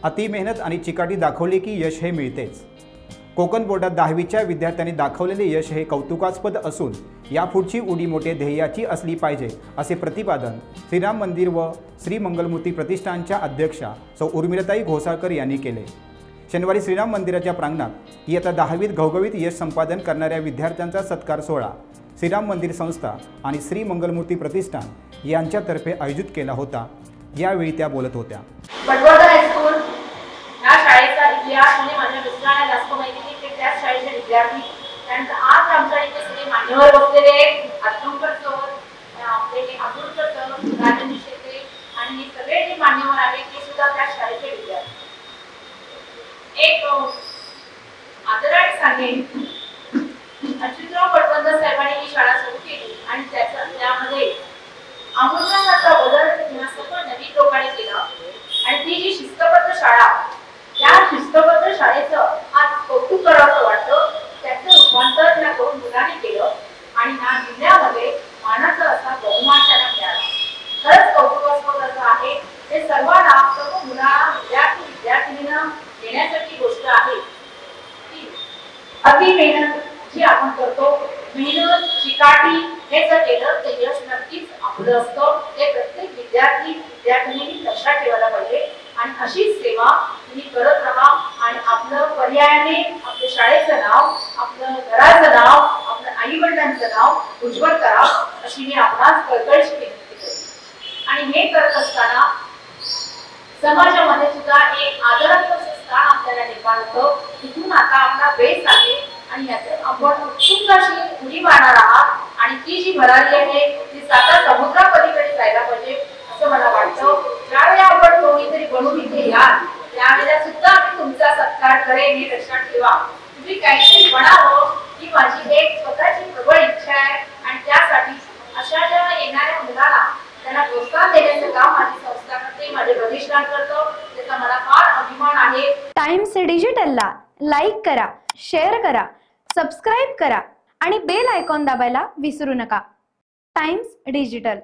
अति मेहनत आणि चिकाटी दाखवली की यश हे मिळतेच। कोकण बोर्डात 10वीच्या विद्यार्थ्यांनी दाखवलेले यश हे कौतुकास्पद असून यापुढची उडी मोठे ध्येयाची असली पाहिजे असे प्रतिपादन श्रीराम मंदिर व श्री मंगलमूर्ती प्रतिष्ठानच्या अध्यक्षा सौ उर्मिलाताई घोसाळकर यांनी केले। शनिवारी श्रीराम मंदिराच्या प्रांगणात इयत्ता 10वीत घवघवीत यश संपादन करणाऱ्या विद्यार्थ्यांचा सत्कार सोहळा श्रीराम मंदिर संस्था आणि श्री मंगलमूर्ती प्रतिष्ठान यांच्यातर्फे आयोजित केला होता। यावेळी त्या बोलत होत्या। या शाळेचा इतिहास म्हणजे माझ्या मिस्टरांना जास्त माहिती नाही की त्या शाळेचे विद्यार्थी त्यांचा आज आमच्या इथे सगळे मान्यवर बसलेले आहेत। आत्मकर सर, आपले अब्दुल सर, राजेंद्र शेट्टे आणि हे सगळे जे मान्यवर आहेत ते सुद्धा त्या शाळेचे विद्यार्थी। एक आदराने सांगेन, अच्युतराव पटवर्धन साहेबांनी ही शाळा सुरू केली आणि त्यामध्ये आमूलाग्र बदल किंवा सगळं नवीन लोकांनी केलं आणि ती जी शिस्तबद्ध शाळा, त्या शिस्तबद्ध शाळेचं आज कौतुक करावं वाटतं। त्याचं रूपांतर त्या दोन मुलांनी केलं आणि या जिल्ह्यामध्ये मानाचा असा बहुमान त्यांना मिळाला। खरंच कौतुकास्पद असं आहे। हे सर्वांना, सर्व मुलांना, विद्यार्थी-विद्यार्थिनींना देण्यासारखी गोष्ट आहे की अति मेहनत जी आपण करतो, मेहनत चिकाटी हे जर केलं तर यश नक्कीच आपलं असतं। ते प्रत्येक विद्यार्थी-विद्यार्थिनींनी लक्षात ठेवायला पाहिजे आणि अशीच सेवा तुम्ही करत राहा आणि आपलं पर्यायाने आपल्या शाळेचं नाव, आपलं घराचं नाव, आपल्या आई वडिलांचं नाव उज्ज्वल करा अशी मी आपणास कळकळीची विनंती करते। आणि हे करत असताना समाजामध्ये सुद्धा एक आदराचं स्थान आपल्याला निर्माण होतं। इथून आता आपला बेस आहे आणि यातून आपण उत्सुक अशी उडी मारणार आहात आणि ती जी भरारी आहे ती साता समुद्रापलीकडे जायला पाहिजे असं मला वाटतं। ज्यावेळी आपण कोणीतरी बनून इथे याल त्यावेळेला सुद्धा मी तुमचा सत्कार करेन हे लक्षात ठेवा। तुम्ही काहीतरी बनावं ही माझी एक स्वतःची प्रबळ इच्छा आहे आणि त्यासाठी अशा ज्या येणाऱ्या मुलांना त्यांना प्रोत्साहन देण्याचं काम माझी संस्था करते, माझे प्रतिष्ठान करतो, त्याचा मला फार अभिमान आहे। टाइम्स डिजिटलला लाईक करा, शेअर करा, सबस्क्राइब करा आणि बेल आयकॉन दाबायला विसरू नका। Times digital.